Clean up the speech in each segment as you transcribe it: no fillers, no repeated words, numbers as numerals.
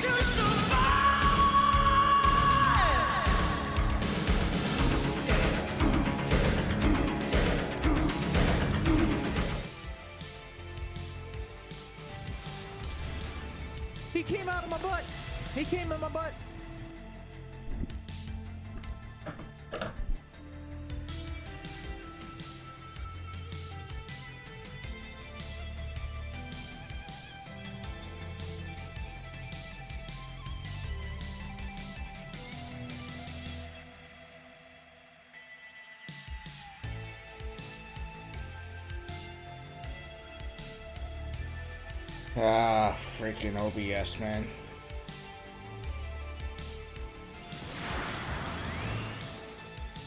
He came out of my butt. He came in my butt. Ah, freaking OBS, man.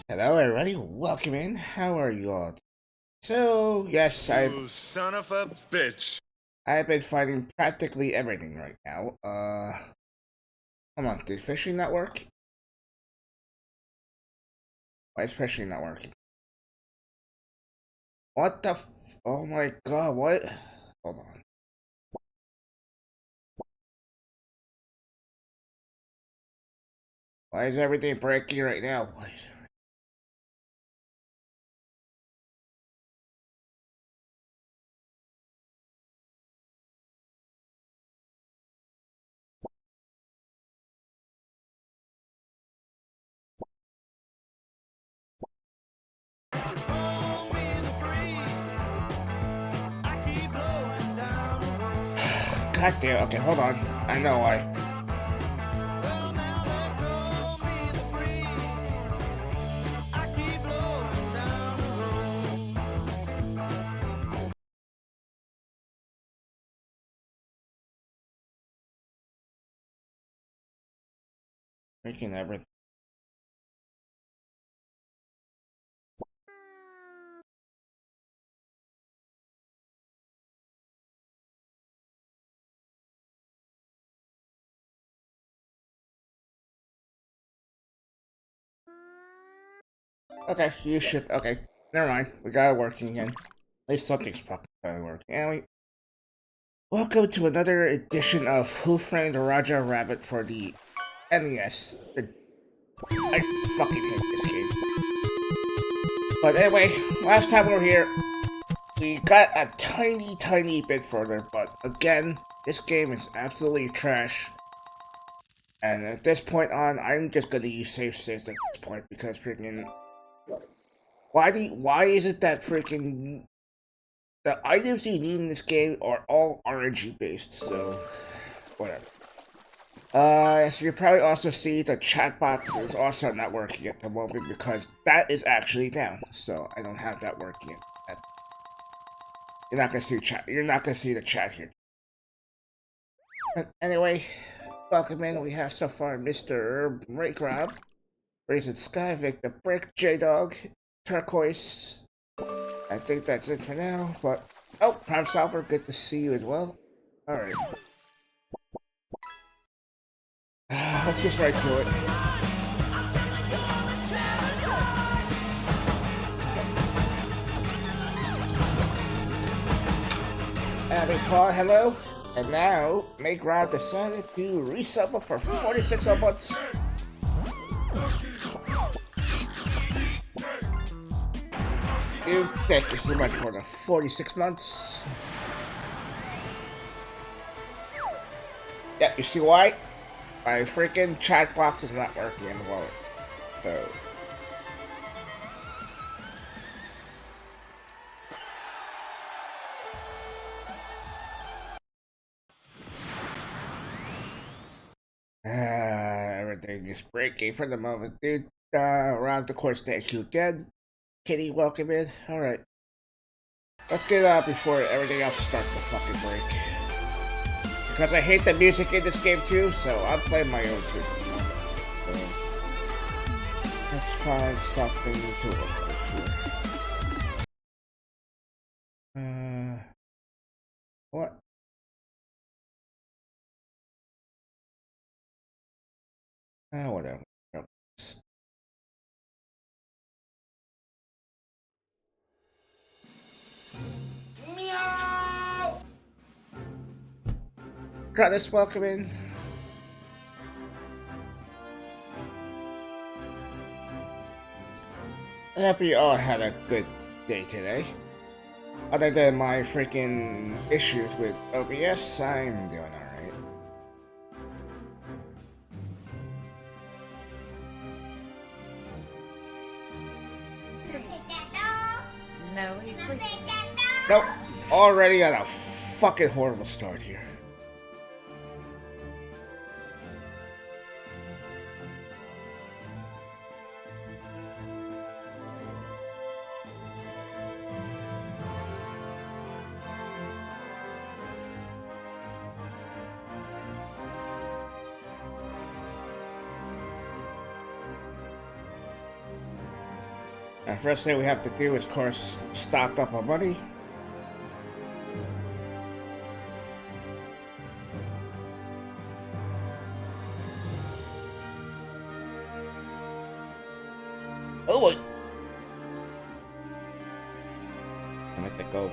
Hello, everybody. Welcome in. How are you all? So, yes, You son of a bitch. I've been fighting practically everything right now. Hold on. Did fishing not work? Why is fishing not working? What the? Oh my god! What? Hold on. Why is everything breaking right now? Why is everything... God damn. Okay, hold on. I know why. Freaking everything. Okay, you should. Okay, never mind. We got it working again. At least something's fucking working. Anyway, welcome to another edition of Who Framed Roger Rabbit for the NES. I fucking hate this game. But anyway, last time we were here, we got a tiny bit further. But again, this game is absolutely trash. And at this point on, I'm just gonna use save states at this point because freaking. Why is it that freaking the items you need in this game are all RNG based, so whatever. So you probably also see the chat box is also not working at the moment because that is actually down. So I don't have that working yet. You're not gonna see chat. You're not gonna see the chat here. But anyway, welcome in. We have so far Mr. Ray Grab, Raisin Skyvic, the Brick J Dog, Turquoise. I think that's it for now. But oh, Prime Solver, good to see you as well. All right. Let's just right to it. Abby Paul, hello. And now, Make Rob decided to resub for 46 months. Dude, thank you so much for the 46 months. Yeah, you see why? My freaking chat box is not working in the wallet. So. Everything is breaking for the moment, dude. Round the course, thank you again. Kitty, welcome in. Alright. Let's get out before everything else starts to fucking break. Because I hate the music in this game too, so I'm playing my own tunes. So, let's find something to work with here. What? Whatever. Meow! Got this welcome in. I hope you all had a good day today. Other than my freaking issues with OBS, I'm doing alright. No, he's sleeping. Nope, already got a fucking horrible start here. The first thing we have to do is, of course, stock up our money. Oh boy! I'm gonna let that go.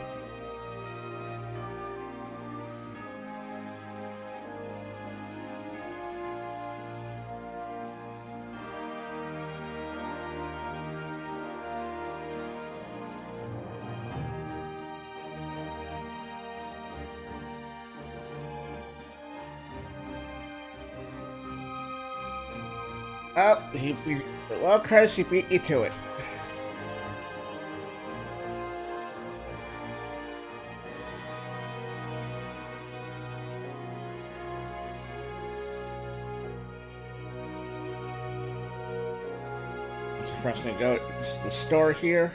Well, Chris, he beat you to it. It's the first thing to go. It's the store here.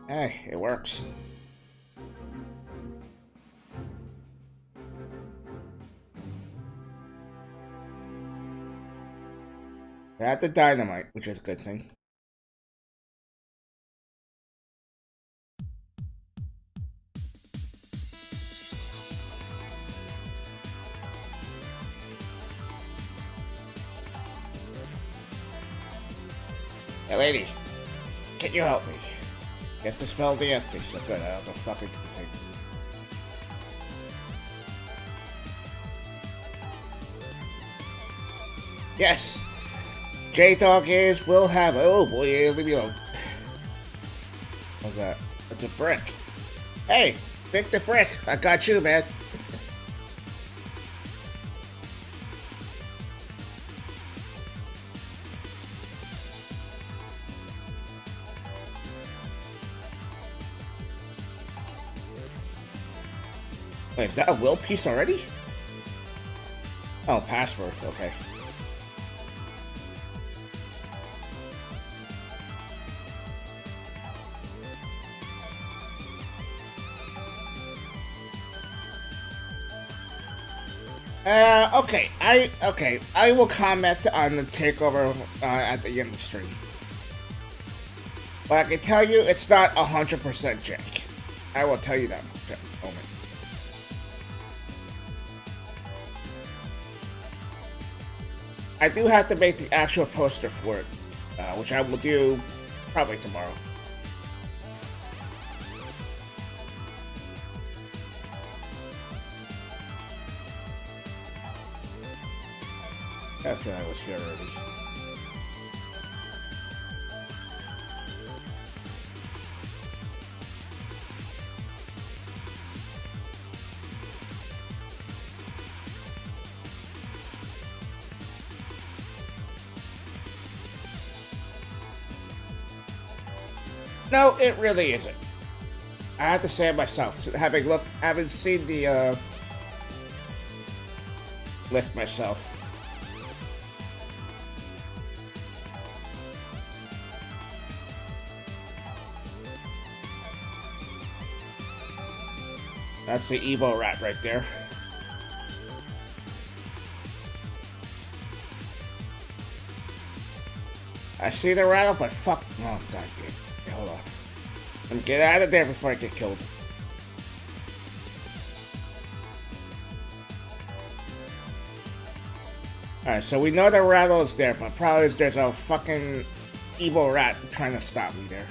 Hey, it works. I had the dynamite, which is a good thing. Hey, lady, can you help me? Guess the spell the empty, so good. I don't know fucking thing. Yes! J-Dog is, will have. Oh boy, yeah, leave me alone. What's that? It's a brick. Hey, pick the brick. I got you, man. Wait, is that a will piece already? Oh, password. Okay. Okay. I will comment on the takeover at the end of the stream. But I can tell you, it's not 100% Jank. I will tell you that moment. I do have to make the actual poster for it, which I will do probably tomorrow. After I was here already. No, it really isn't. I have to say it myself. Having seen the list myself. That's the Evo rat right there. I see the rattle, but fuck. Oh, god damn. Okay, hold on. Let me get out of there before I get killed. Alright, so we know the rattle is there, but probably there's a fucking evil rat trying to stop me there.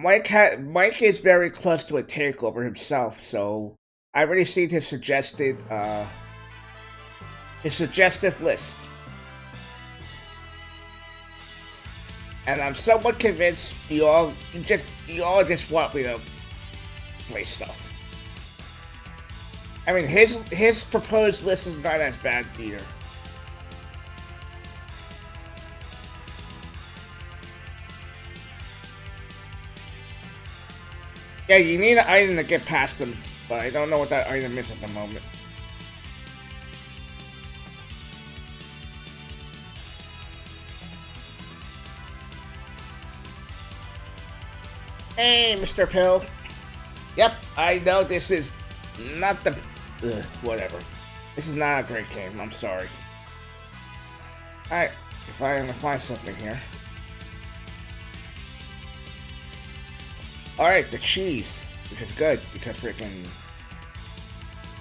Mike is very close to a takeover himself, so I already seen his suggestive list, and I'm somewhat convinced you all just want me to play stuff. I mean, his proposed list is not as bad either. Yeah, you need an item to get past him, but I don't know what that item is at the moment. Hey, Mr. Pill. Yep, I know this is not the... whatever. This is not a great game, I'm sorry. Alright, if I can find something here. Alright, the cheese, which is good, because freaking...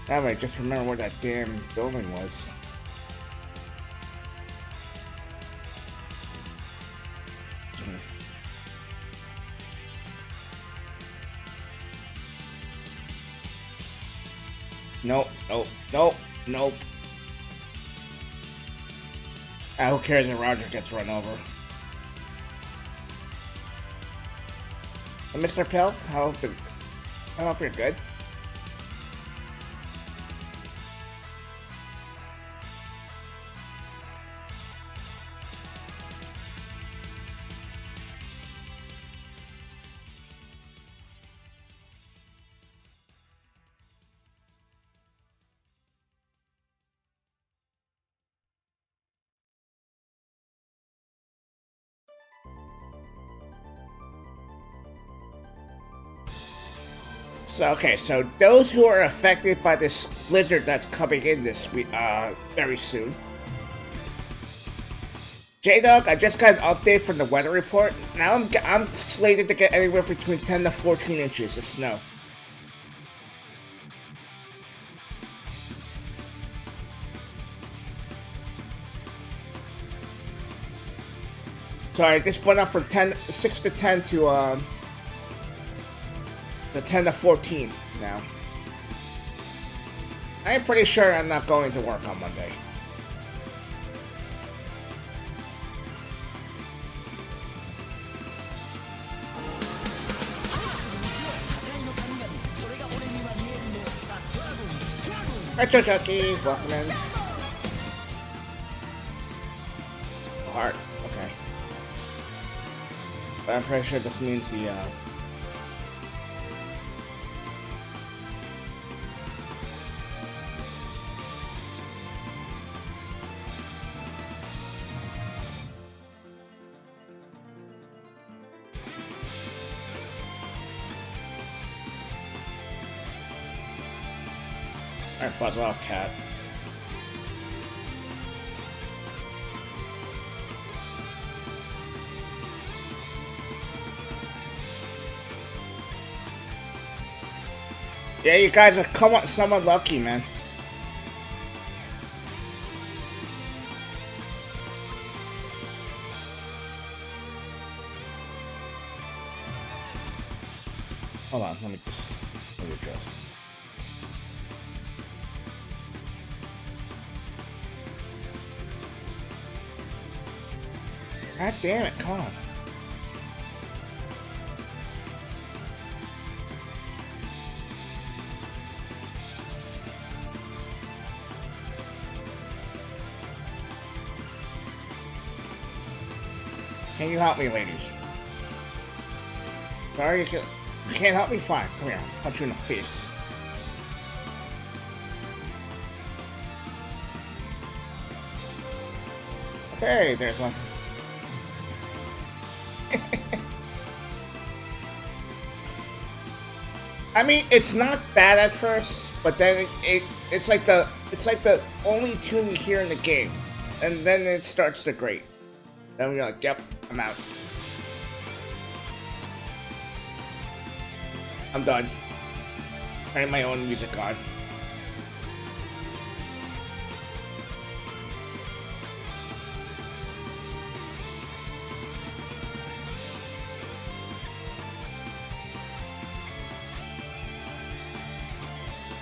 Now I just remember where that damn building was. Nope, nope, nope, nope. Ah, who cares if Roger gets run over? Mr. Pell, I hope you're good. So, okay, so those who are affected by this blizzard that's coming in this week, very soon. J-Dog, I just got an update from the weather report. Now I'm slated to get anywhere between 10 to 14 inches of snow. So I just went up from 6 to 10 to, the 10 to 14 now. I'm pretty sure I'm not going to work on Monday. Retro Chucky, welcome in. Heart, okay. But I'm pretty sure this means the, Alright, buzz off, cat. Yeah, you guys are somewhat lucky, man. Hold on, let me adjust. God damn it, come on. Can you help me, ladies? Sorry, you can't help me? Fine, come here. I'll punch you in the face. Okay, there's one. I mean, it's not bad at first, but then it's like the only tune you hear in the game, and then it starts to grate. Then we're like, yep, I'm out. I'm done. I have my own music on.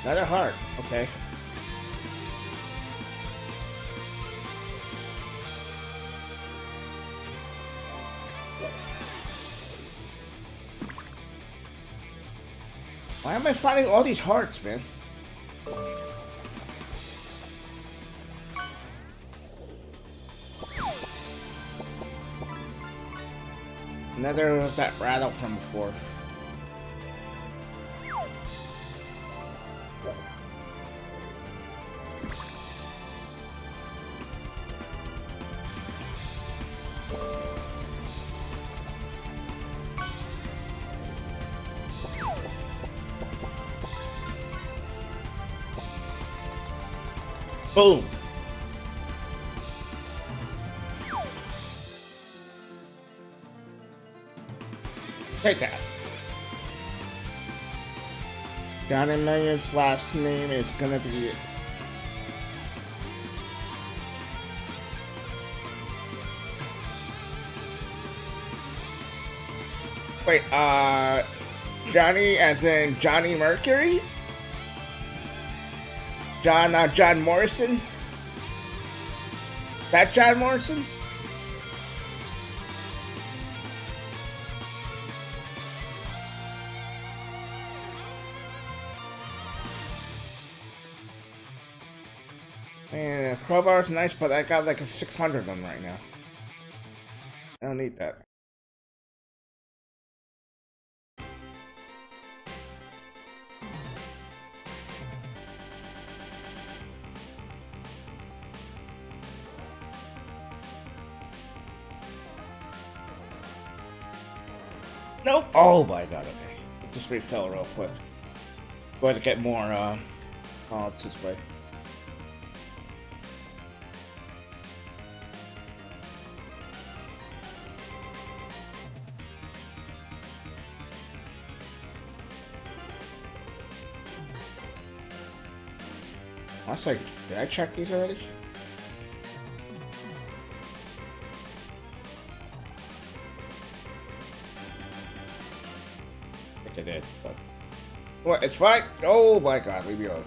Another heart. Okay. Why am I finding all these hearts, man? Another of that rattle from before. Boom! Take that. Johnny Mayer's last name is gonna be it. Wait, Johnny as in Johnny Mercury? John Morrison? That John Morrison? Man, crowbar's nice, but I got like a 600 of them right now. I don't need that. Nope. Oh my god, okay. It just refell real quick. Going to get more, oh, it's this way. I was like, did I check these already? I think I did, but... What? It's fine? Oh my god, leave me alone.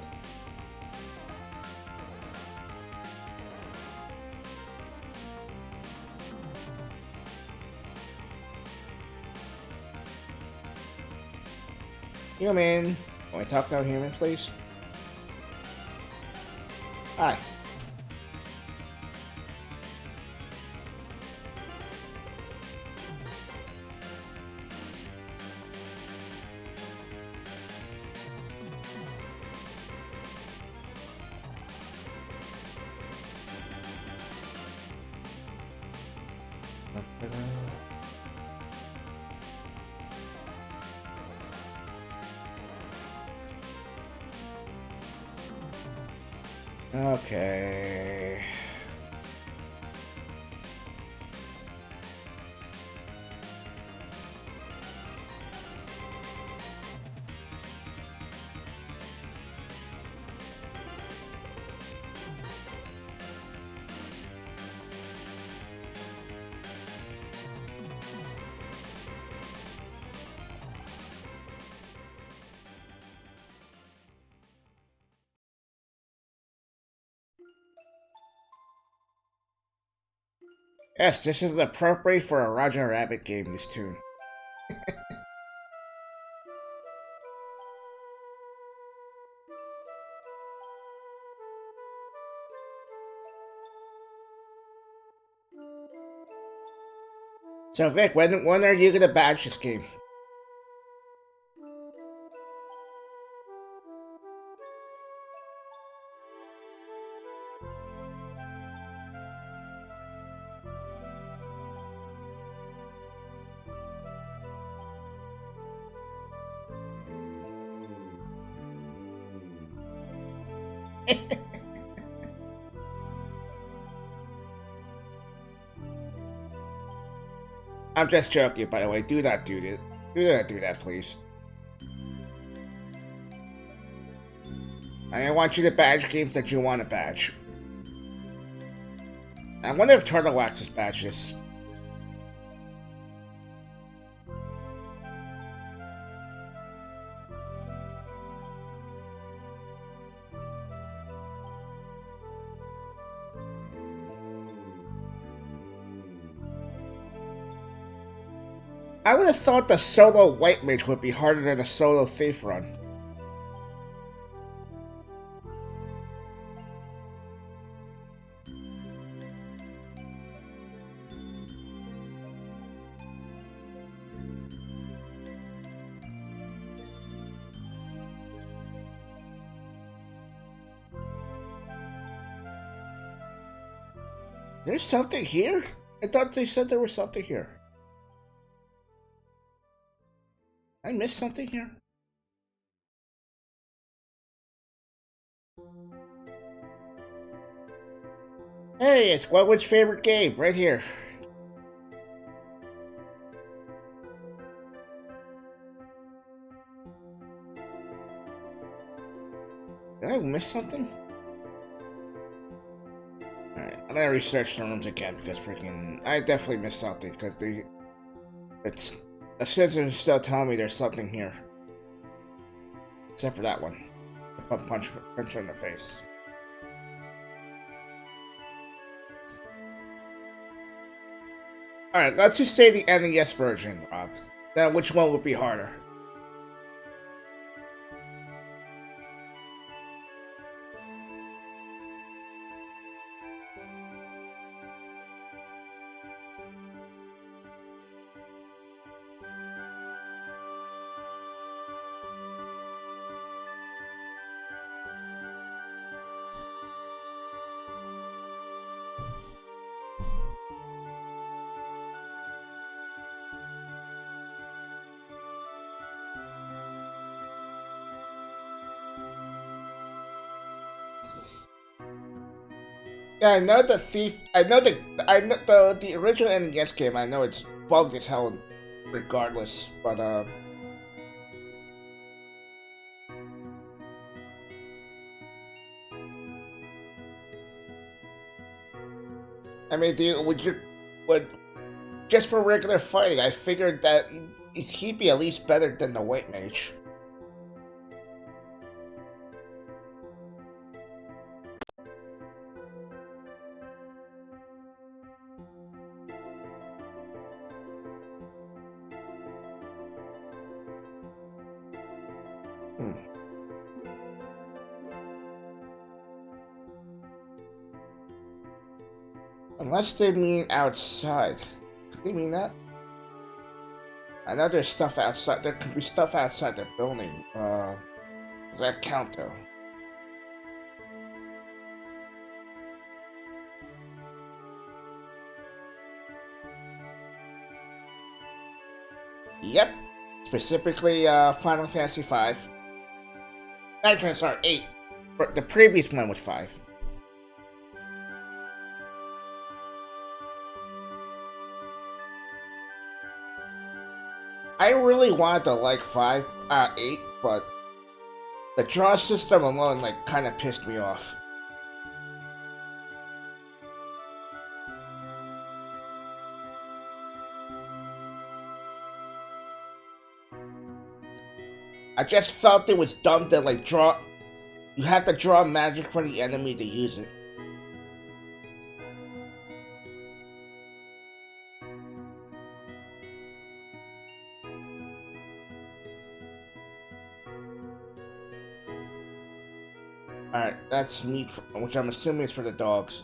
Human! Can I talk to a human, please? Hi. Okay. Yes, this is appropriate for a Roger Rabbit game, this tune. So Vic, when are you gonna badge this game? I'm just joking, by the way. Do not do that. Do not do that, please. I want you to badge games that you want to badge. I wonder if Turtle Wax is badge this. I would have thought the solo White Mage would be harder than the solo Thief run. There's something here? I thought they said there was something here. I missed something here? Hey, it's Gwenwood's favorite game, right here. Did I miss something? Alright, I'm gonna research the rooms again because freaking I definitely missed something because the sensors still telling me there's something here. Except for that one. Punch her in the face. Alright, let's just say the NES version, Rob. Then which one would be harder? Yeah, I know the thief. I know the original NES game. I know it's bugged as hell, regardless. But I mean, would just for regular fighting? I figured that he'd be at least better than the White Mage. Unless they mean outside. Could they mean that? I know there's stuff outside. There could be stuff outside the building. Does that count though? Yep. Specifically, Final Fantasy V. Actually, sorry, 8. The previous one was 5. I really wanted to like 8, but the draw system alone, like, kind of pissed me off. I just felt it was dumb to, like, you have to draw magic for the enemy to use it. Alright, that's meat, which I'm assuming is for the dogs.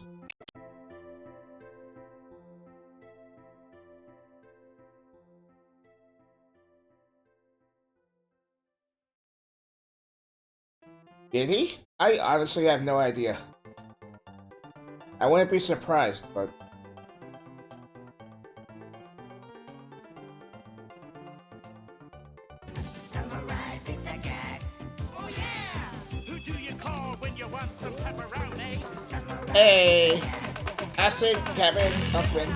Did he? I honestly have no idea. I wouldn't be surprised, but... Hey! Acid, Kevin, something.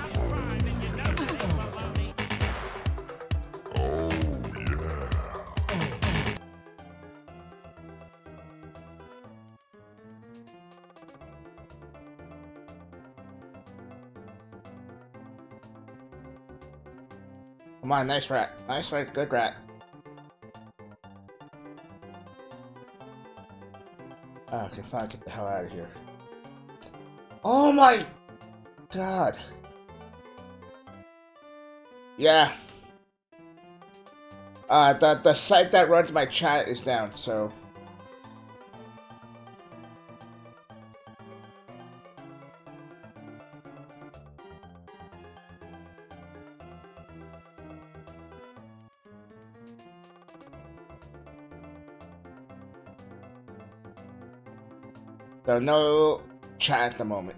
Come on, nice rat. Nice rat, good rat. Okay, fine, get the hell out of here. Oh my god. Yeah. The site that runs my chat is down, so. So no chat at the moment.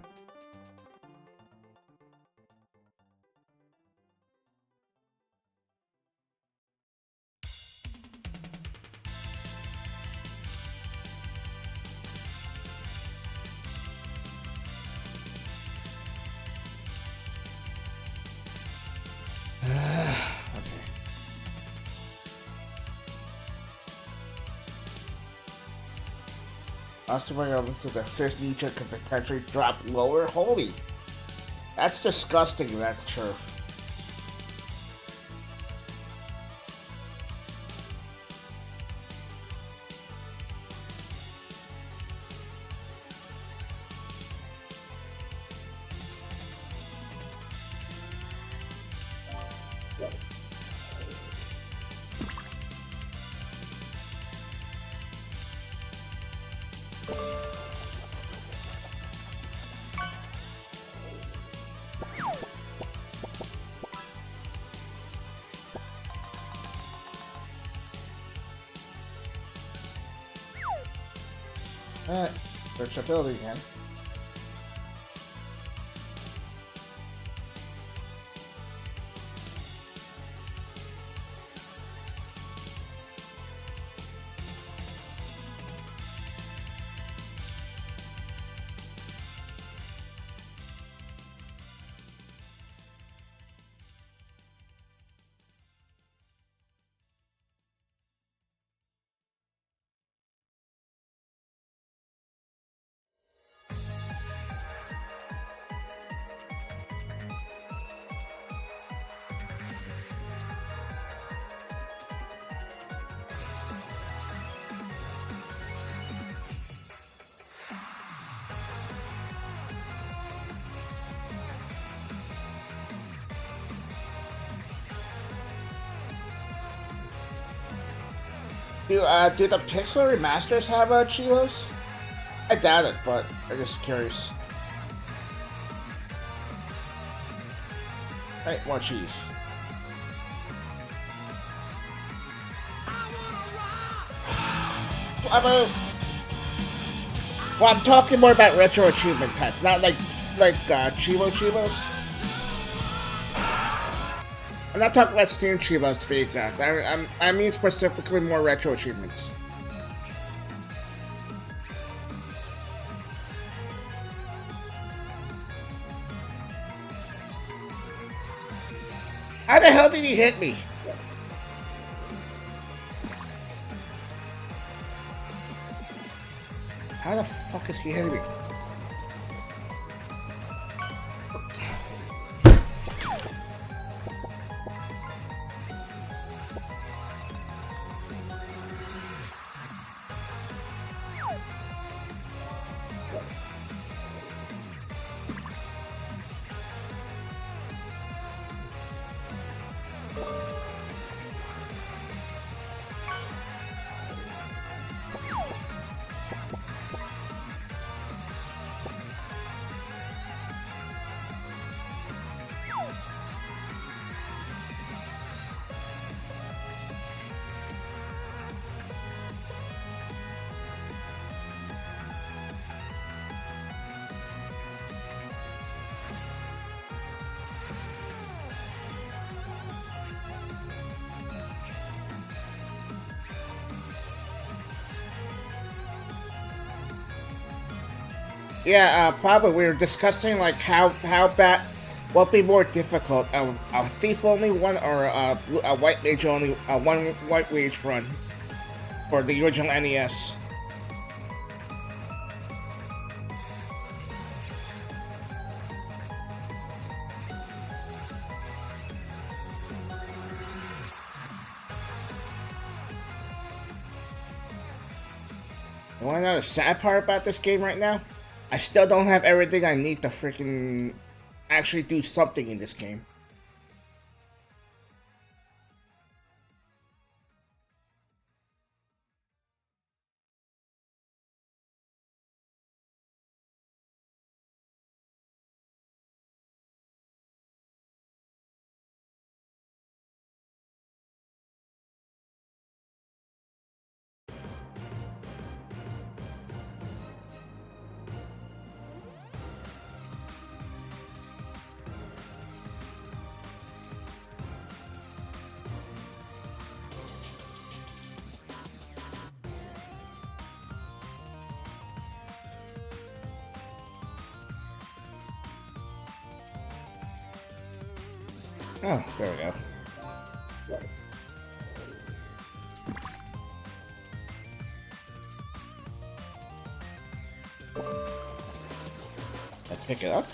Also, when I listen to the first Nietzsche could potentially drop lower. Holy, that's disgusting. If that's true. Alright, searchability again. Do the Pixel remasters have Cheetos? I doubt it, but I'm just curious. Right, more cheese. Well, I'm talking more about retro achievement types, not like Chivos. I'm not talking about Steam Chivos to be exact. I mean specifically more retro achievements. How the hell did he hit me? How the fuck is he hitting me? Yeah, probably we were discussing like how bad, what would be more difficult, a thief only one or a white mage only, one white mage run for the original NES. You wanna know the sad part about this game right now? I still don't have everything I need to freaking actually do something in this game. Oh, there we go. I pick it up?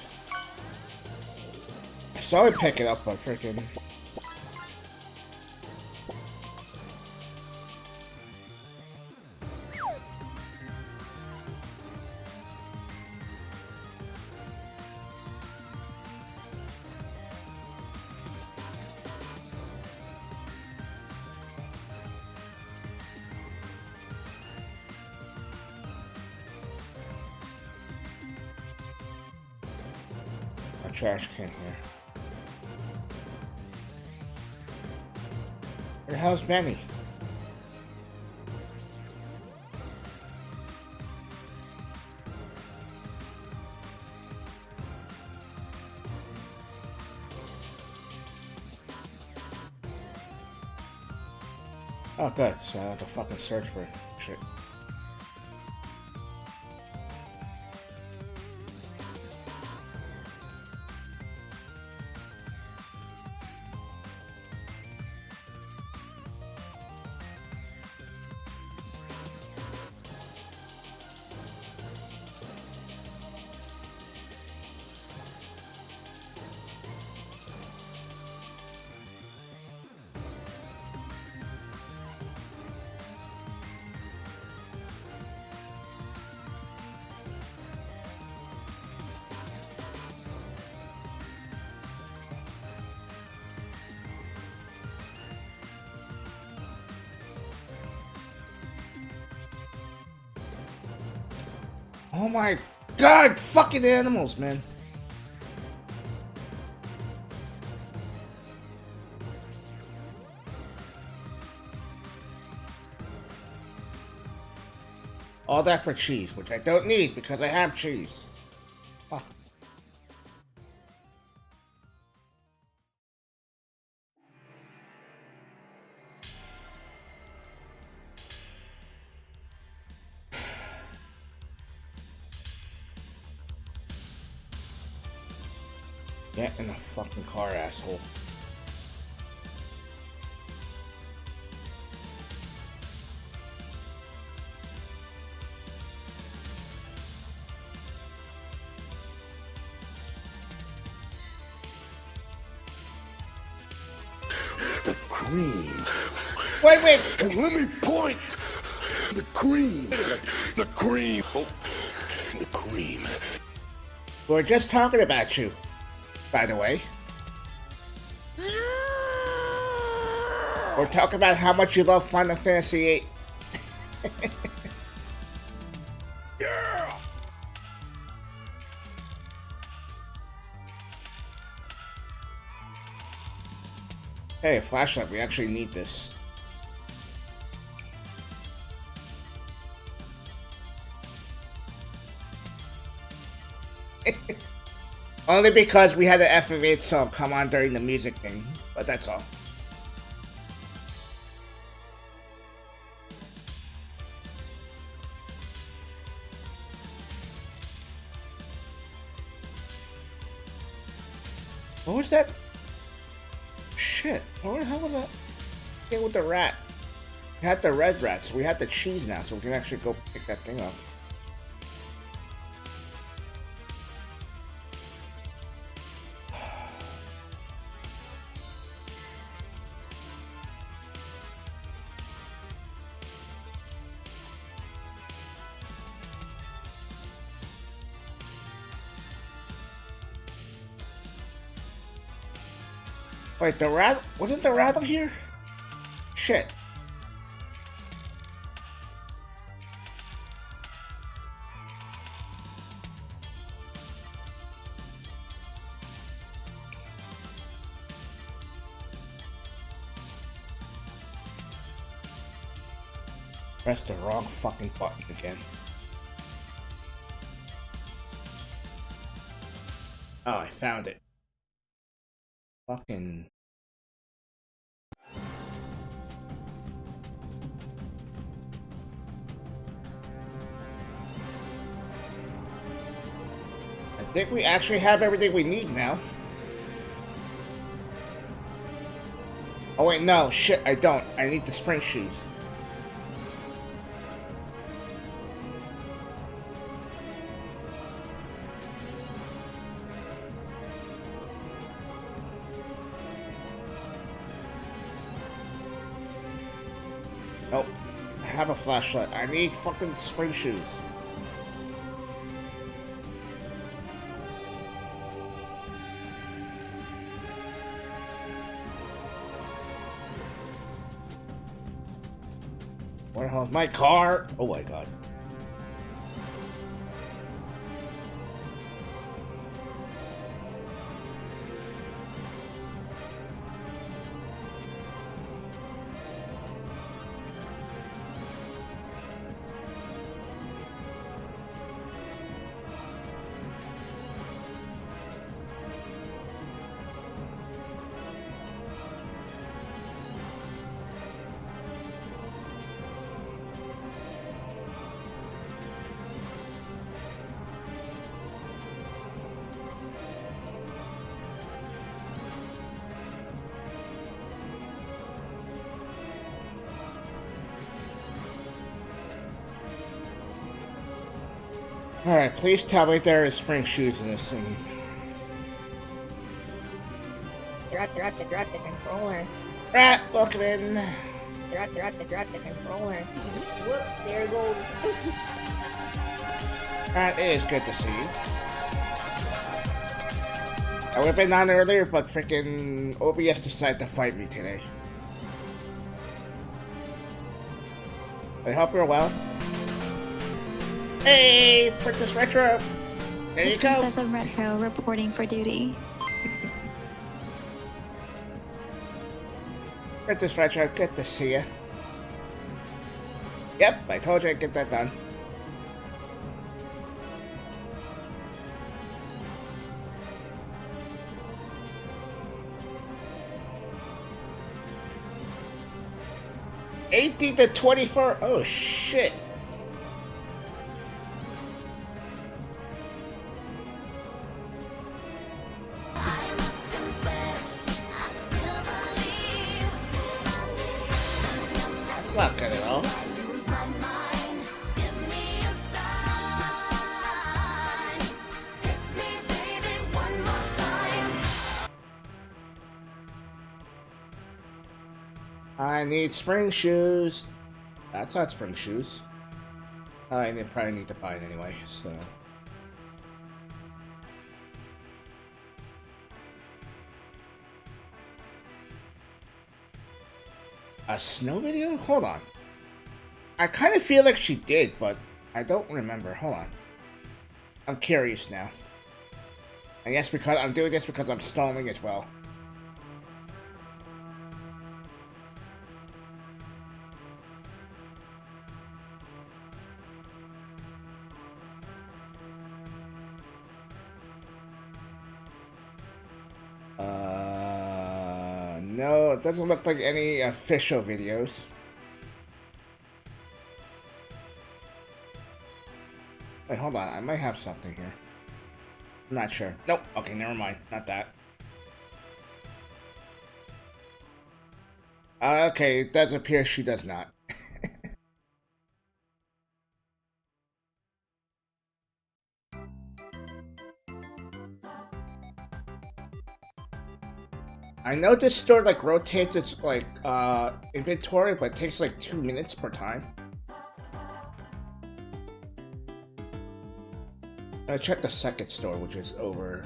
I saw it pick it up, but freaking... A trash can here. Where the hell's Benny? Oh, good. So I have to fucking search for shit. Oh my god, fucking animals, man. All that for cheese, which I don't need because I have cheese. Fuck. Get in the fucking car, asshole. The cream. Wait! Let me point. The cream. The cream. Oh, the cream. We're just talking about you, by the way. We're talking about how much you love Final Fantasy VIII. Yeah. Hey, a flashlight, we actually need this. Only because we had the FF8 song come on during the music thing, but that's all. What was that? Shit, what the hell was that thing with the rat? We had the red rat, so we have the cheese now, so we can actually go pick that thing up. Wait, the rat? Wasn't the rattle here? Shit. Press the wrong fucking button again. Oh, I found it. Fucking... I think we actually have everything we need now. Oh wait, no, shit, I don't. I need the spring shoes. Nope. I have a flashlight. I need fucking spring shoes. Where the hell is my car? Oh my god. Alright, please tell me there is spring shoes in this thing. Drop the controller. Right, welcome in. Drop the controller. Whoops, there it goes. Alright, it is good to see you. I would have been on earlier, but freaking OBS decided to fight me today. I hope you're well. Hey, Princess Retro! There you go! Princess of Retro reporting for duty. Princess Retro, good to see you. Yep, I told you I'd get that done. $18 to $24. Oh shit! That's not good at all. I need spring shoes. That's not spring shoes. I probably need to buy it anyway, so. A snow video? Hold on. I kind of feel like she did, but I don't remember. Hold on. I'm curious now. I guess because I'm doing this because I'm stalling as well. No, it doesn't look like any official videos. Wait, hold on. I might have something here. I'm not sure. Nope. Okay, never mind. Not that. Okay, it does appear she does not. I know this store like rotates its like inventory, but it takes like 2 minutes per time. I checked the second store, which is over.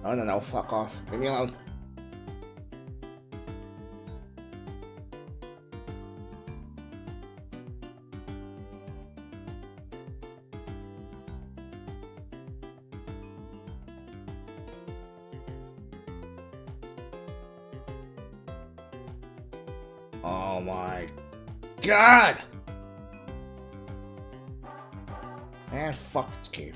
Oh no, fuck off. Leave me alone. Oh my god! Man, fuck this game.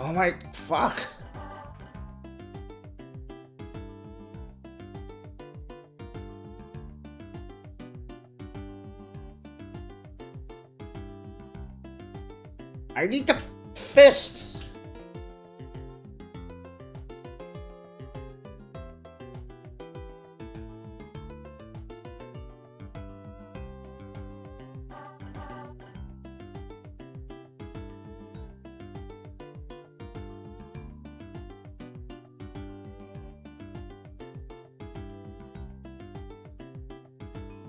Oh my fuck. I need the fist.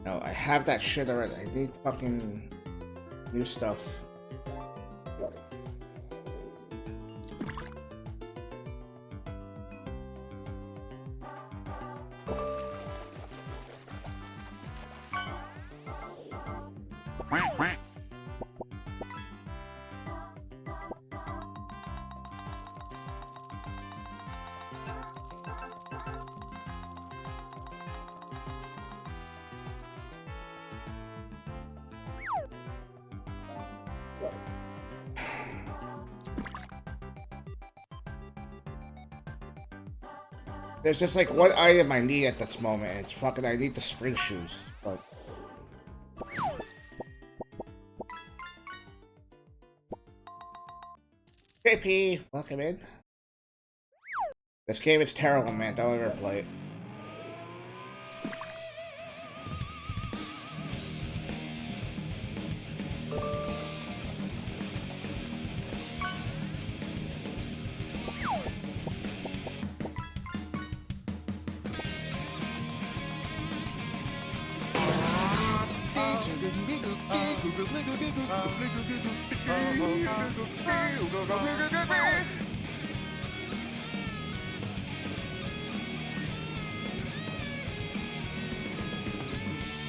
No, I have that shit already. I need fucking new stuff. There's just like one item I need at this moment. It's fucking, I need the spring shoes, but... JP, welcome in. This game is terrible, man. Don't ever play it.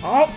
Oh!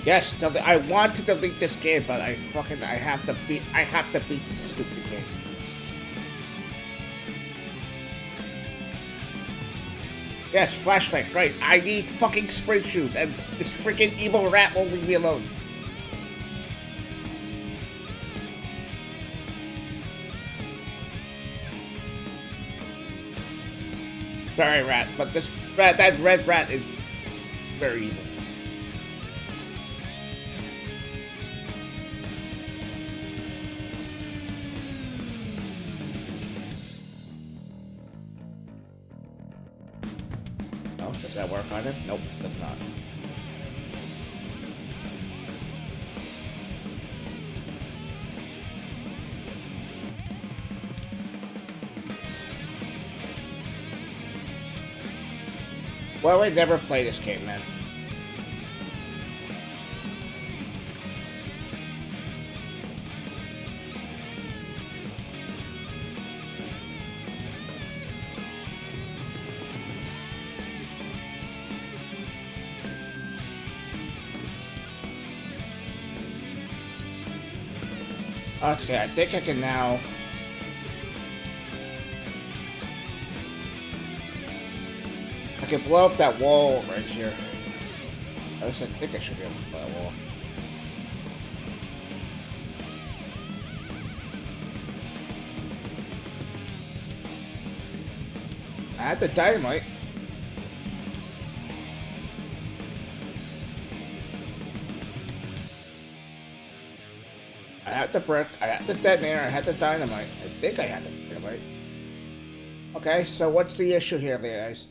Yes, I want to delete this game, but I have to beat this stupid game. Yes, flashlight, right. I need fucking spring shoes, and this freaking evil rat won't leave me alone. Sorry, rat, but this rat, that red rat is very evil. Does that work on him? Nope, does not. Well, I never play this game, man. Okay, I think I can now... I can blow up that wall right here. At least I think I should be able to blow that wall. I had the dynamite. I had the brick, I had the detonator, I had the dynamite. I think I had the dynamite. Okay, so what's the issue here, guys?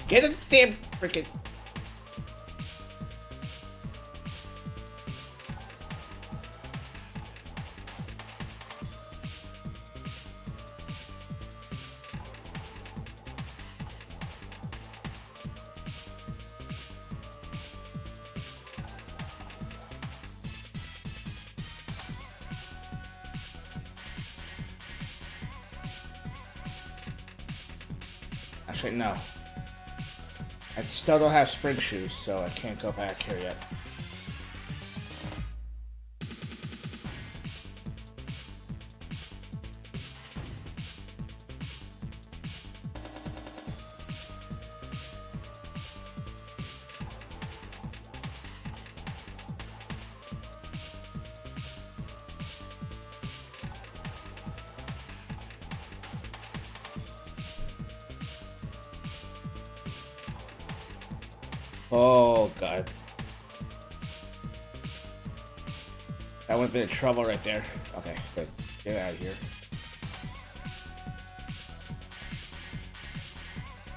Get a damn freaking... Actually, no. I still don't have sprint shoes, so I can't go back here yet. Oh, God. That would have been trouble right there. Okay, good. Get out of here.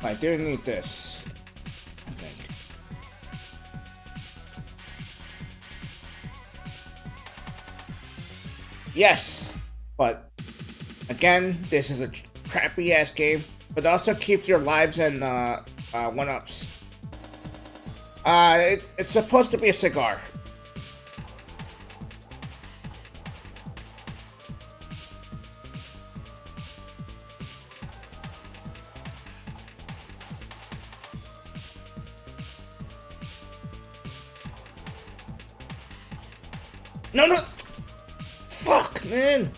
I do need this, I think. Yes! But, again, this is a crappy-ass game, but also keeps your lives and, one-ups. It's supposed to be a cigar. No, no! Fuck, man!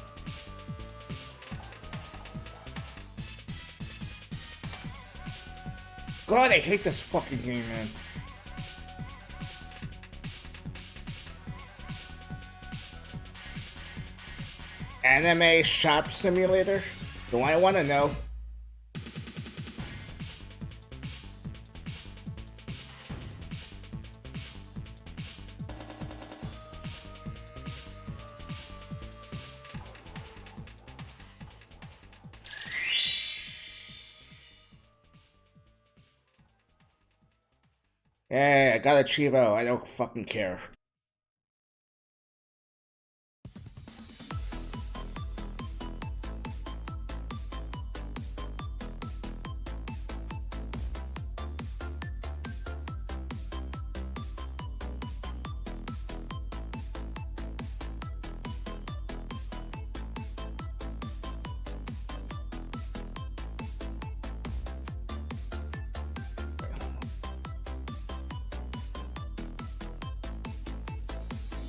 God, I hate this fucking game, man. Anime shop simulator? Do I want to know? Hey, I got a Chivo. I don't fucking care.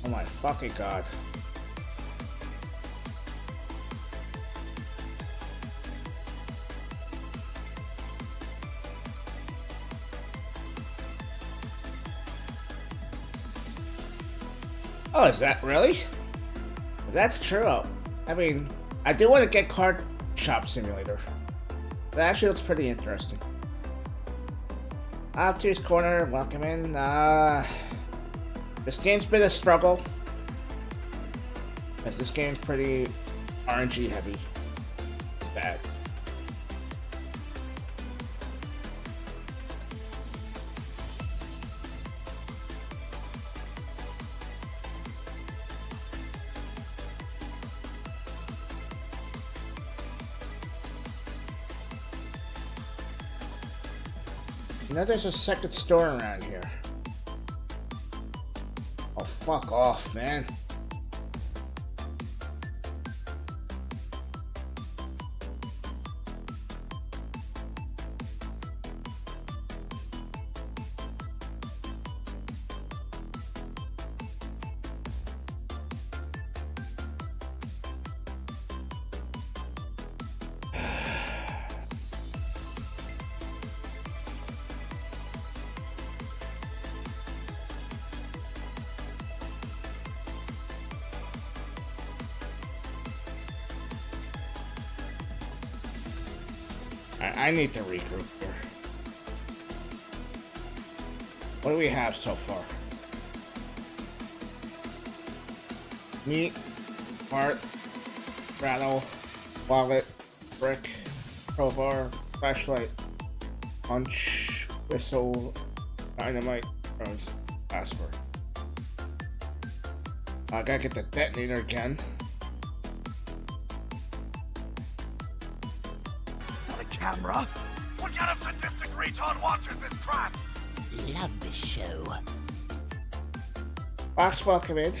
Oh my fucking god. Oh, is that really? If that's true. I mean, I do want to get Card Shop Simulator. That actually looks pretty interesting. Two's Corner, welcome in. This game's been a struggle, as this game's pretty RNG heavy. It's bad. You know there's a second store around here. Oh, fuck off, man. I need to regroup here. What do we have so far? Meat, heart, rattle, wallet, brick, crowbar, flashlight, punch, whistle, dynamite, drones, password. I gotta get the detonator again. Camera? What kind of sadistic retard watches this crap? Love this show. Box, welcome in.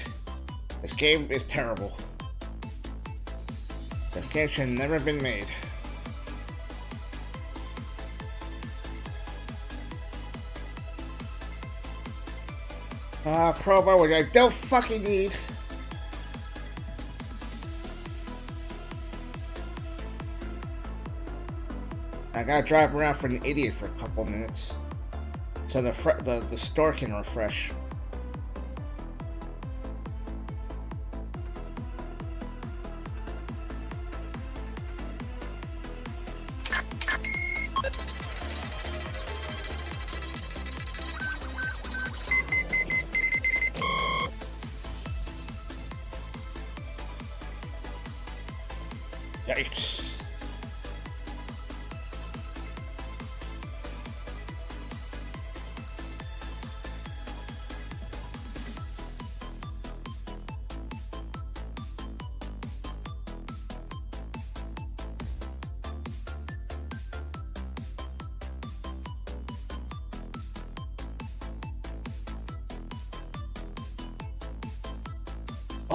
This game is terrible. This game should have never been made. Crowbar, which I don't fucking need. I gotta drive around for an idiot for a couple minutes, so the store can refresh. Yikes.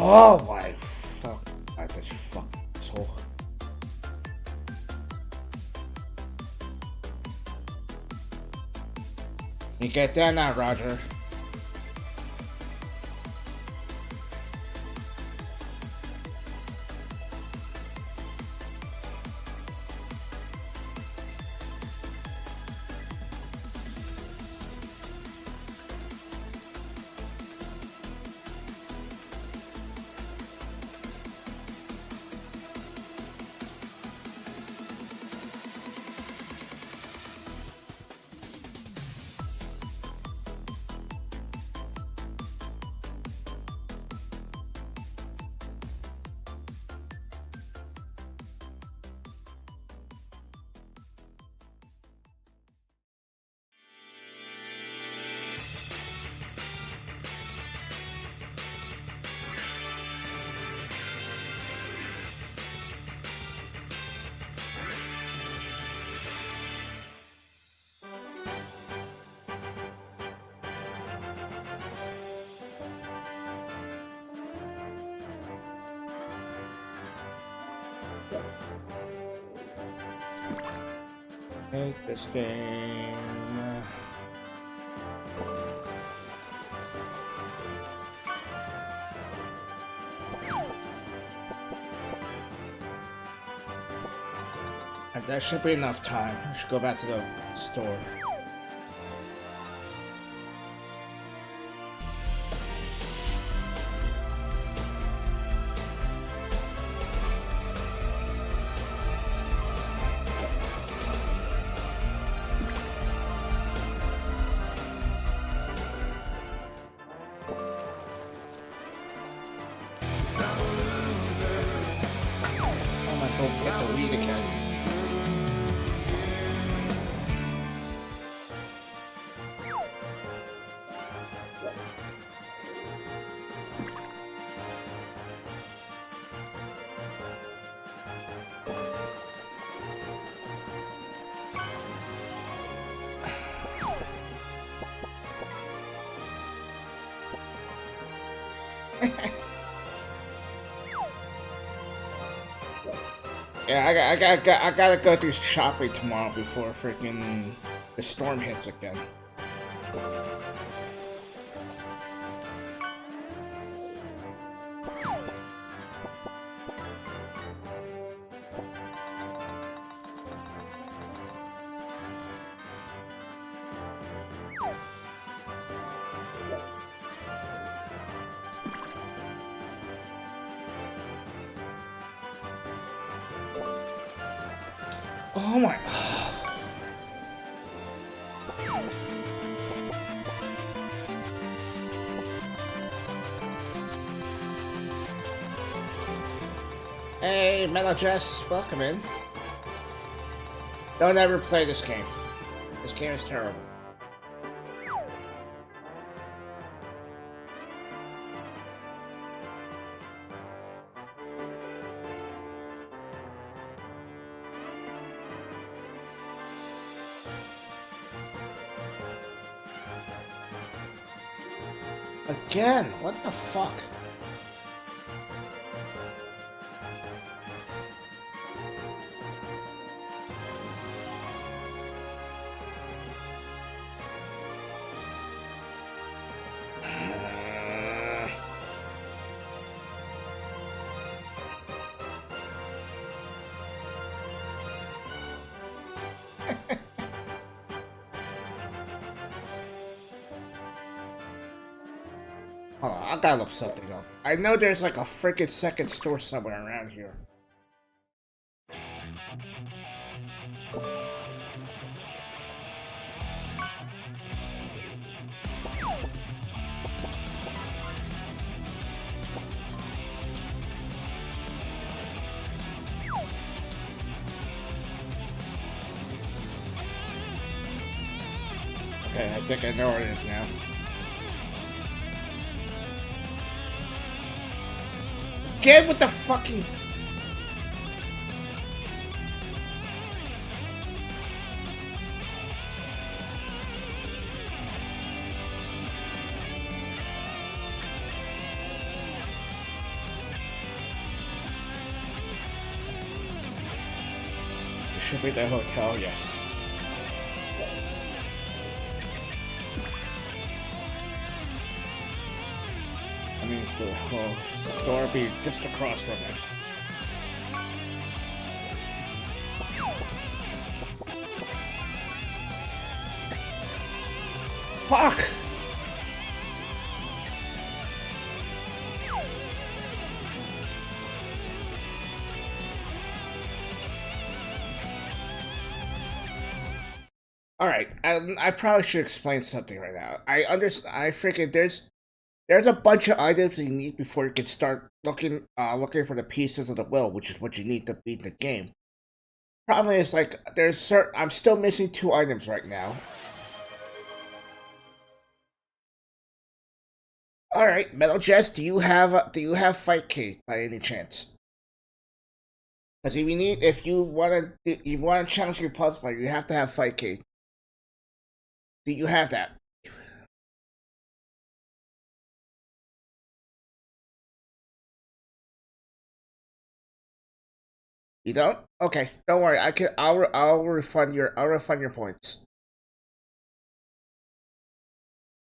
Oh my fuck! I just fucked this hole. You get that now, Roger? Hate this game. And that should be enough time. I should go back to the store. Get the weed again. Yeah, I gotta go do shopping tomorrow before freaking the storm hits again. Oh my god. Hey, Metal Jess, welcome in. Don't ever play this game. This game is terrible. Again, what the fuck? Hold on, I gotta look something up. I know there's like a freaking second store somewhere around here. Okay, I think I know where it is now. Get with the fucking... It should be the hotel, yes. I mean, it's the whole store be just across from it. Fuck! Alright, I probably should explain something right now. I understand, I freaking, there's a bunch of items you need before you can start looking for the pieces of the will, which is what you need to beat the game. Problem is, like, I'm still missing 2 items right now. Alright, Metal Jess, do you have Fight Key by any chance? Because if you wanna challenge your puzzle, you have to have Fight Key. Do you have that? You don't? Okay, don't worry. I'll refund your points.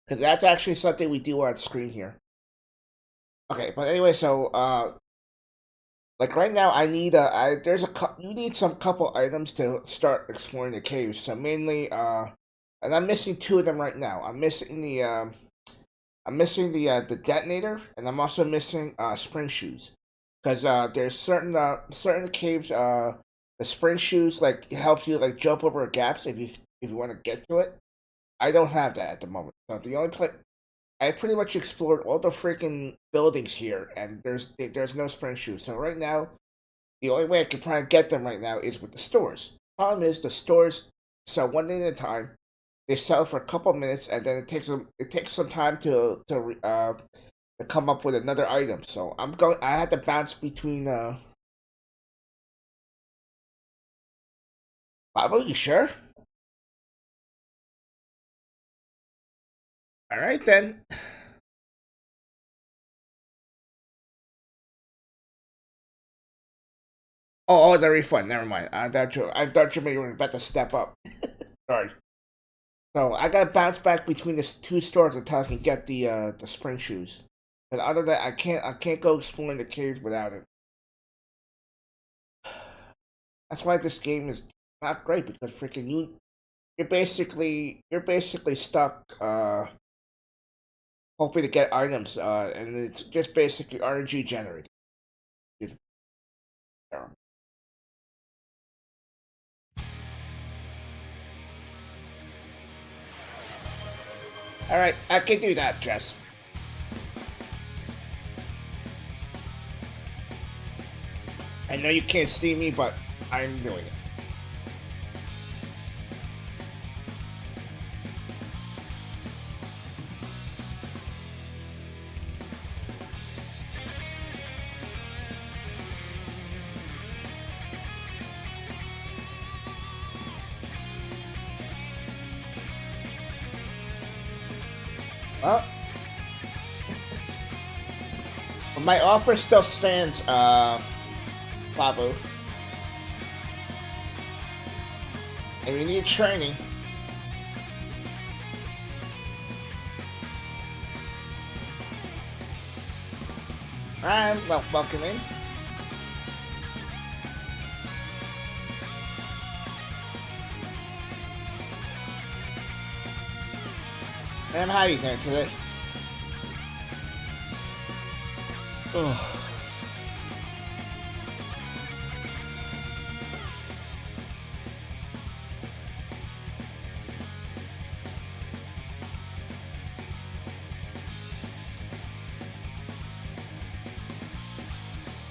Cause that's actually something we do on screen here. Okay, but anyway, so like right now, I need you need some couple items to start exploring the caves. So mainly and I'm missing 2 of them right now. I'm missing the detonator, and I'm also missing spring shoes. Because there's certain caves, the spring shoes like helps you like jump over gaps if you want to get to it. I don't have that at the moment. So the only place I pretty much explored all the freaking buildings here, and there's no spring shoes. So right now, the only way I can try and get them right now is with the stores. Problem is the stores sell one day at a time. They sell for a couple minutes, and then it takes some time to come up with another item. So I had to bounce between Bible, you sure? Alright then. Oh, the refund, never mind. I thought you were about to step up. Sorry. So I gotta bounce back between the 2 stores until I can get the spring shoes. But other than that, I can't go exploring the caves without it. That's why this game is not great, because freaking you're basically stuck hoping to get items, and it's just basically RNG generated. Alright, I can do that, Jess. I know you can't see me, but I'm doing it. Well, my offer still stands, Babu. And we need training. I'm welcome in. Ma'am, how are you doing today? Ugh.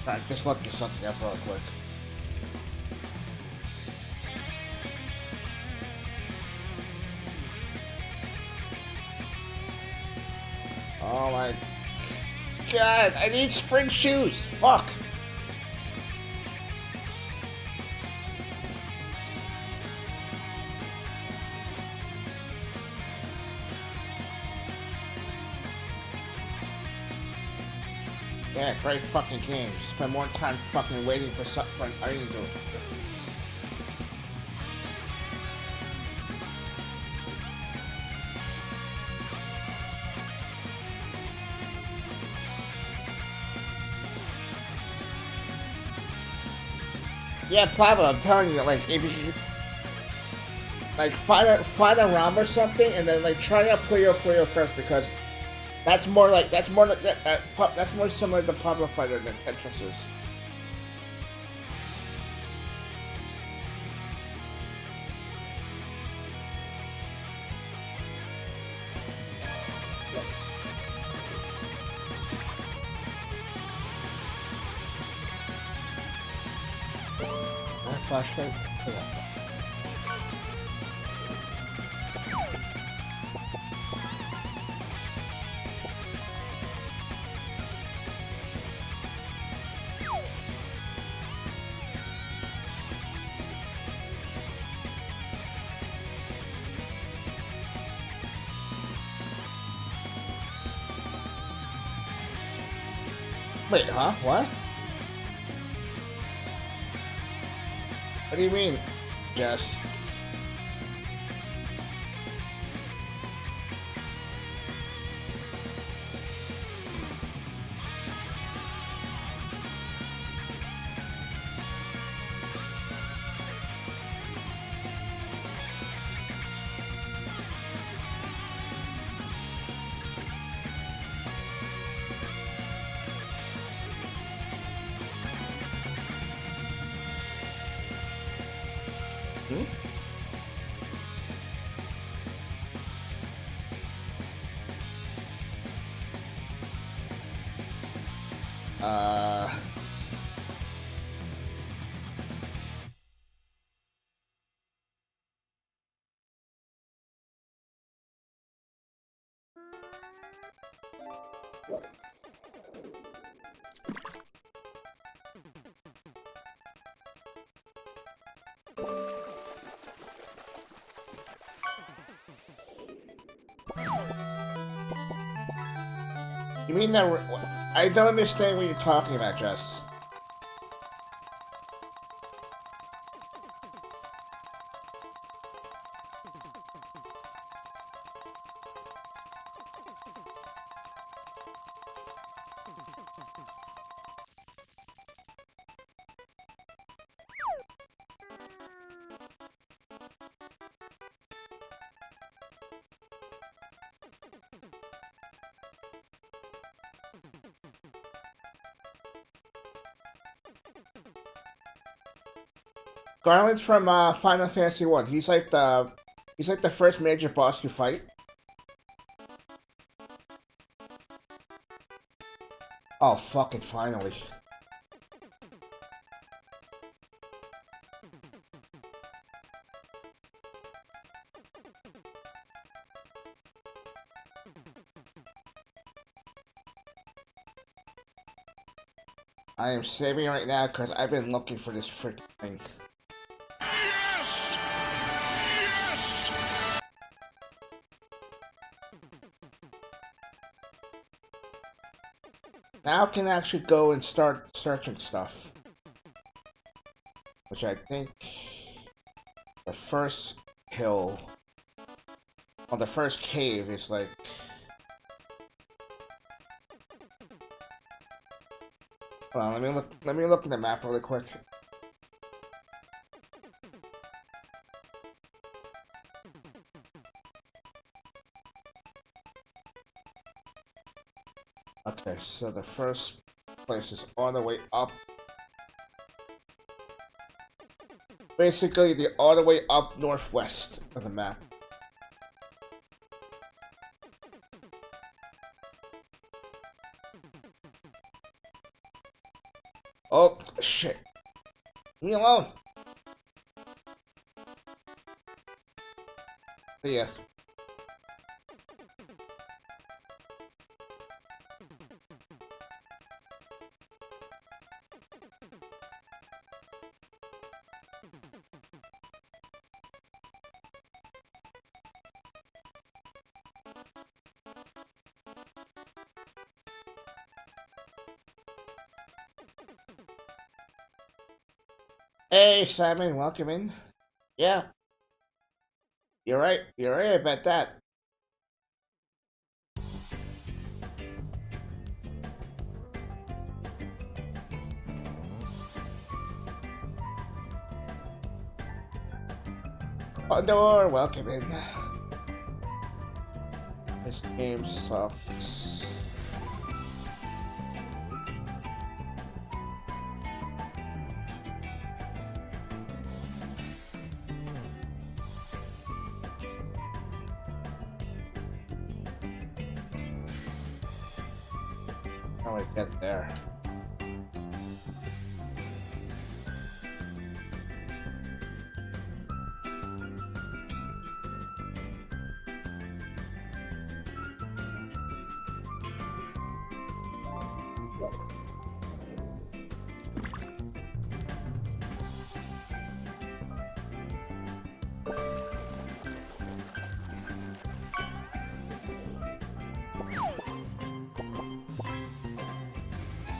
Alright, just look at something up real quick. Oh my god, I need spring shoes! Fuck! Yeah, great fucking game. Spend more time fucking waiting for an item to... Yeah, Plava, I'm telling you, like, if you... Like, find a realm or something, and then, like, try out Puyo first, because... That's more similar to Pablo Fighter than Tetris is. Flashlight. Wait, huh? What? What do you mean, Jess? Hmm? You mean that? I don't understand what you're talking about, Jess. Garland's from Final Fantasy 1. He's like the first major boss you fight. Oh, fucking finally. I am saving right now because I've been looking for this freaking thing. Yes! Yes! Now I can actually go and start searching stuff. Which I think the first hill or the first cave is like hold on, let me look at the map really quick. Okay, so the first place is all the way up. Basically, the all the way up northwest of the map. Oh, shit. Leave me alone. Yeah. Hey, Simon, welcome in. Yeah. You're right. You're right about that. Pandora, welcome in. This game sucks. How do I get there?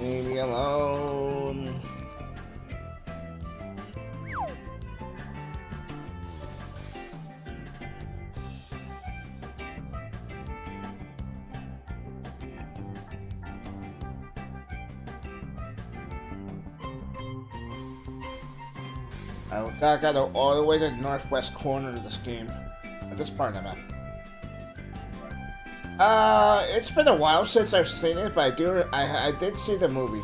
Leave me alone. I gotta go all the way to the northwest corner of this game. At this part of the map. It's been a while since I've seen it, but I did see the movie.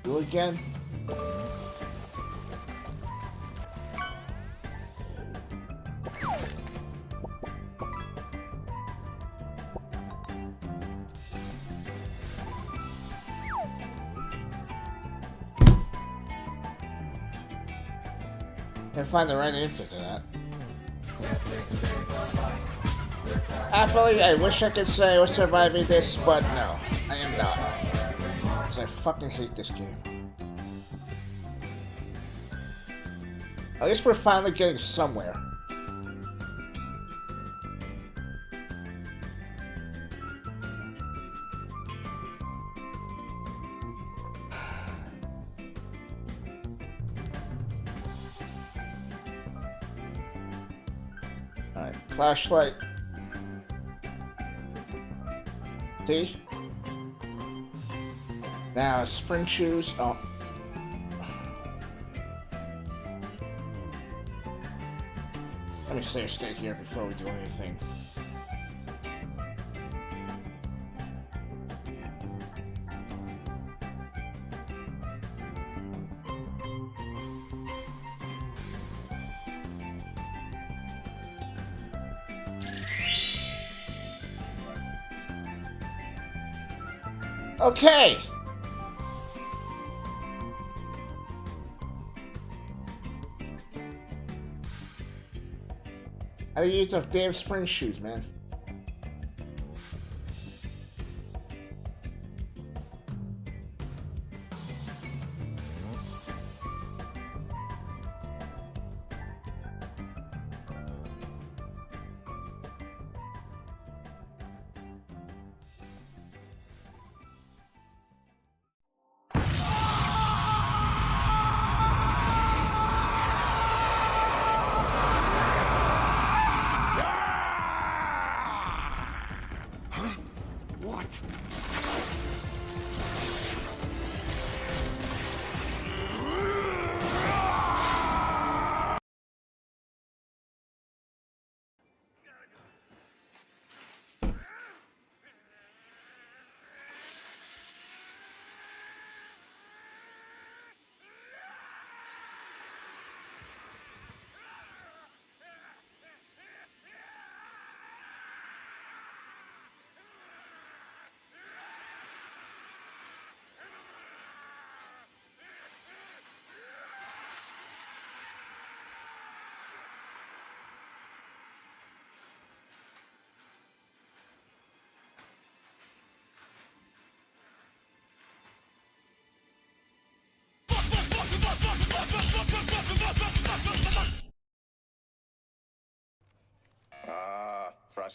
Do it again? Can't find the right answer to that. Happily, I wish I could say I was surviving this, but no, I am not. Because I fucking hate this game. At least we're finally getting somewhere. Alright, flashlight. See? Now, spring shoes. Oh. Let me stay here before we do anything. Okay. I use those damn spring shoes, man.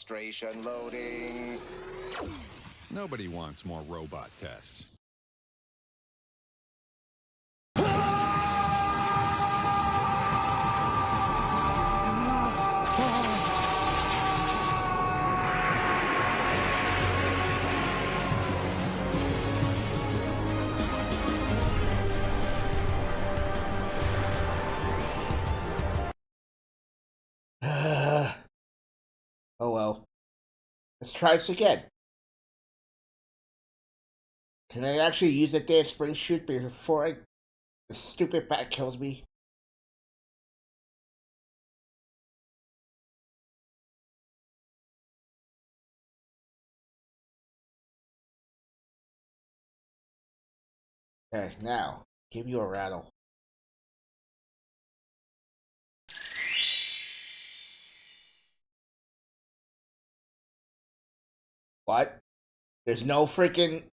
demonstration loading. Nobody wants more robot tests. Oh well. Let's try this again. Can I actually use a damn spring shoot before the stupid bat kills me? Okay, now, give you a rattle. What? There's no freaking...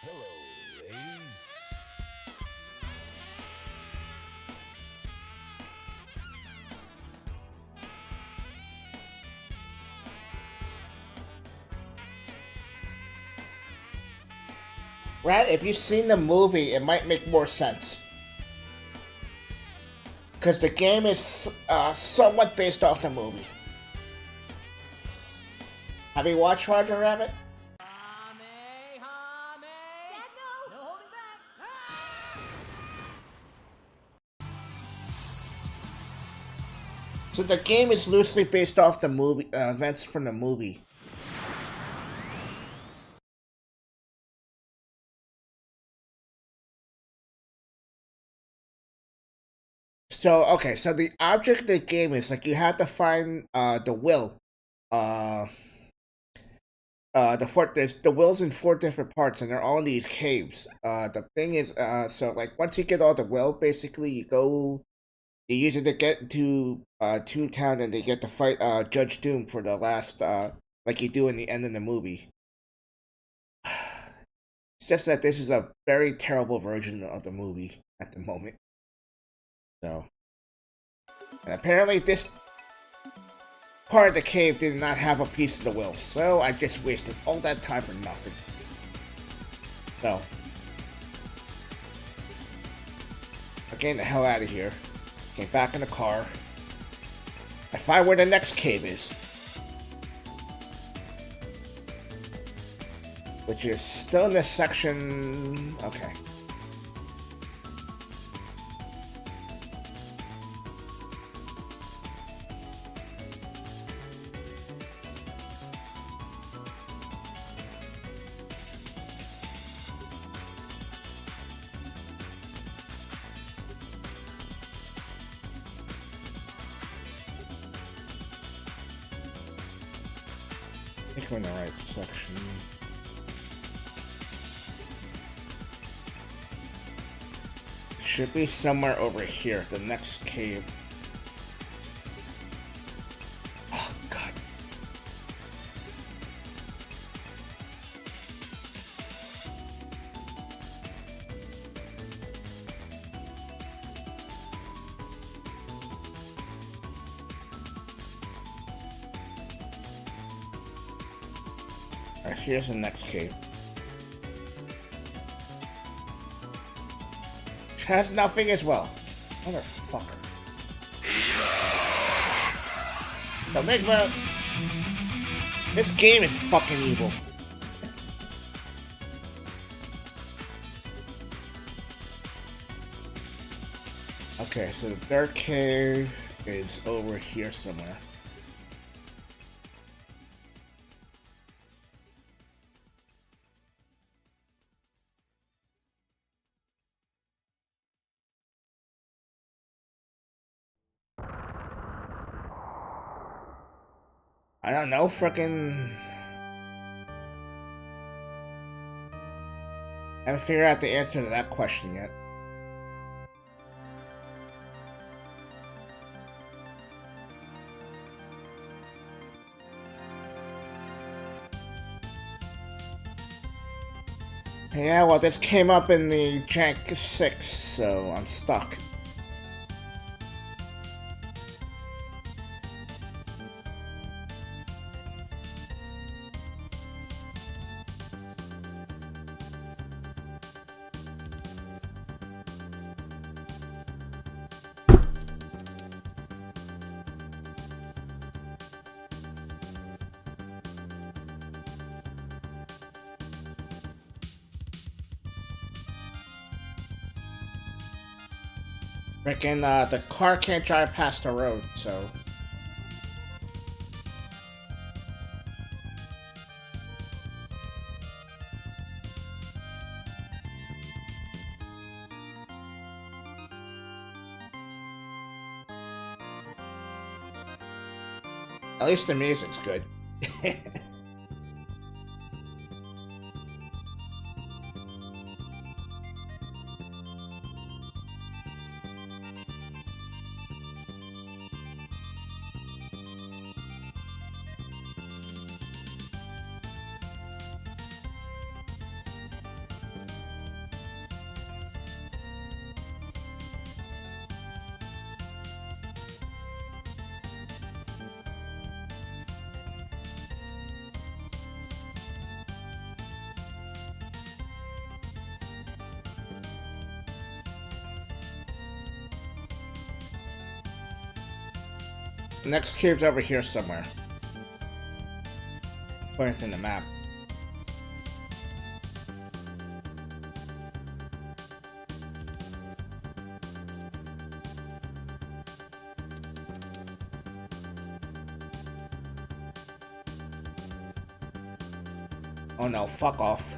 Hello, ladies. Rat, if you've seen the movie, it might make more sense. Because the game is somewhat based off the movie. Have you watched Roger Rabbit? So the game is loosely based off the movie events from the movie. So okay, so the object of the game is like you have to find the will. Uh there's the will's in 4 different parts and they're all in these caves. The thing is so like once you get all the will, basically you use it to get to Toontown and they get to fight Judge Doom for the last like you do in the end of the movie. It's just that this is a very terrible version of the movie at the moment. So, and apparently this part of the cave did not have a piece of the will, so I just wasted all that time for nothing. So, I'm getting the hell out of here. Get back in the car. I find where the next cave is. Which is still in this section. Okay. I think we're in the right section. Should be somewhere over here, the next cave. Oh, God. Alright, here's the next cave. Which has nothing as well. Motherfucker. Enigma! This game is fucking evil. Okay, so the third cave is over here somewhere. I don't know, frickin'... Haven't figured out the answer to that question yet. Yeah, well, this came up in the Jank 6, so I'm stuck. Freaking, the car can't drive past the road, so... At least the music's good. Next cave's over here somewhere. According to the map. Oh no, fuck off.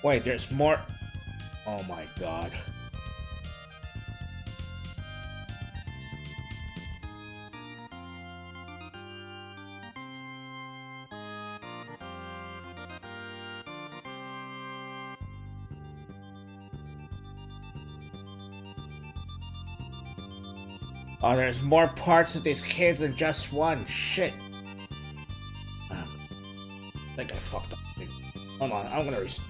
Wait, there's more. Oh my god. Oh, there's more parts of this cave than just one. Shit. I think I fucked up. Hold on, I'm gonna restart.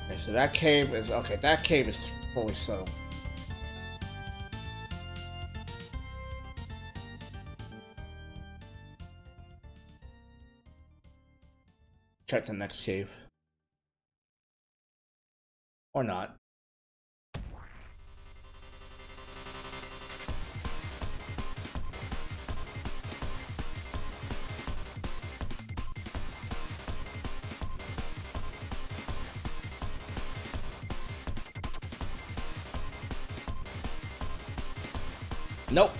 Okay, so that cave is okay. That cave is fully settled. Check the next cave. Or not. Nope.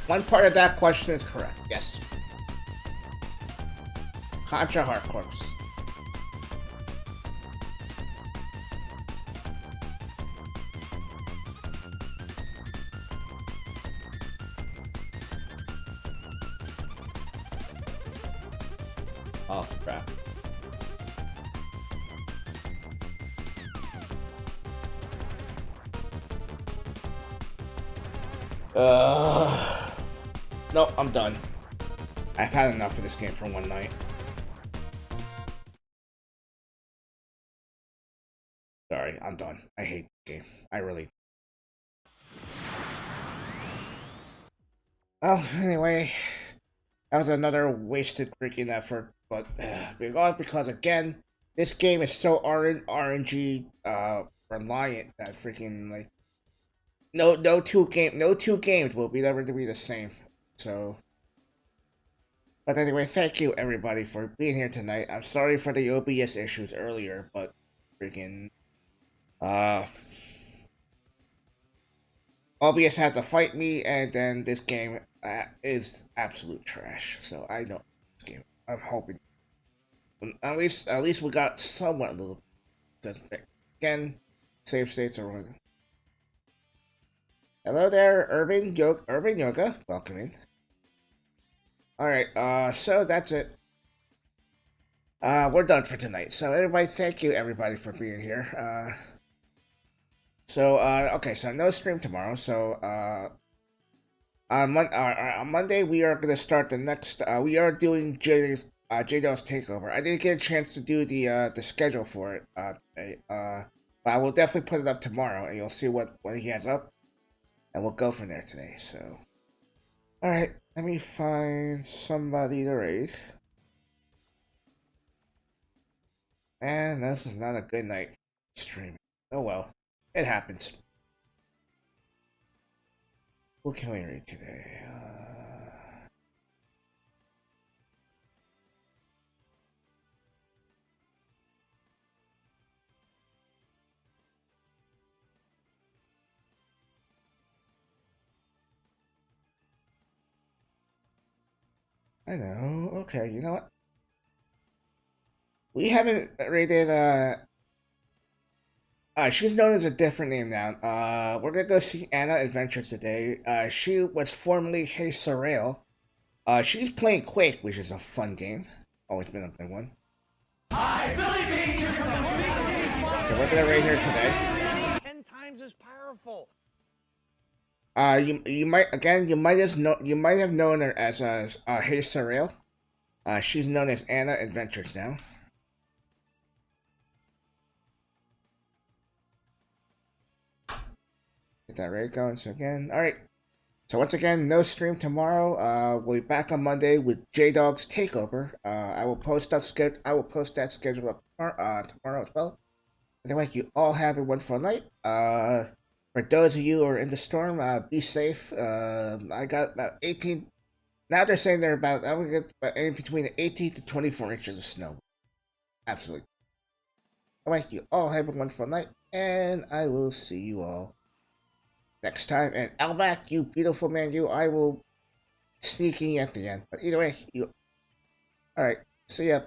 One part of that question is correct. Yes. Contra Heart Corpse. Oh crap. No, I'm done. I've had enough of this game for one night. Sorry, I'm done. I hate the game. I really... Well, anyway, that was another wasted freaking effort, but because again, this game is so RNG reliant that freaking like no two games will be ever to be the same. So, but anyway, thank you everybody for being here tonight. I'm sorry for the OBS issues earlier, but freaking OBS had to fight me, and then this game is absolute trash. So I know this game. I'm hoping at least we got somewhat a little, because again, save states are running. Hello there, Urban Yoga. Welcome in. Alright, so that's it. We're done for tonight. So everybody, thank you everybody for being here. Okay, so no stream tomorrow. So, on Monday we are gonna start the next. We are doing JD's takeover. I didn't get a chance to do the schedule for it today. But I will definitely put it up tomorrow, and you'll see what he has up, and we'll go from there today. So, all right, let me find somebody to raid. And this is not a good night for streaming. Oh well, it happens. Who can we read today? I know. Okay, you know what? We haven't rated. She's known as a different name now. We're gonna go see Anna Adventures today. She was formerly Hey Sorrel. She's playing Quake, which is a fun game. Always been a good one. Hi, Billy Beans here from the Big So we're gonna rate her today. 10 times as powerful. You might have known her as Hey Sorrel. She's known as Anna Adventures now. Get that rate going. So again, all right. So once again, no stream tomorrow. We'll be back on Monday with J-Dog's Takeover. I will post that schedule up tomorrow as well. Anyway, you all have a wonderful night. For those of you who are in the storm, be safe. I got about 18. Now they're saying they're about. I will get in between 18 to 24 inches of snow. Absolutely. Anyway, you all have a wonderful night, and I will see you all next time. And Almac, you beautiful man, I will sneak in at the end. But either way, you. Alright, see ya.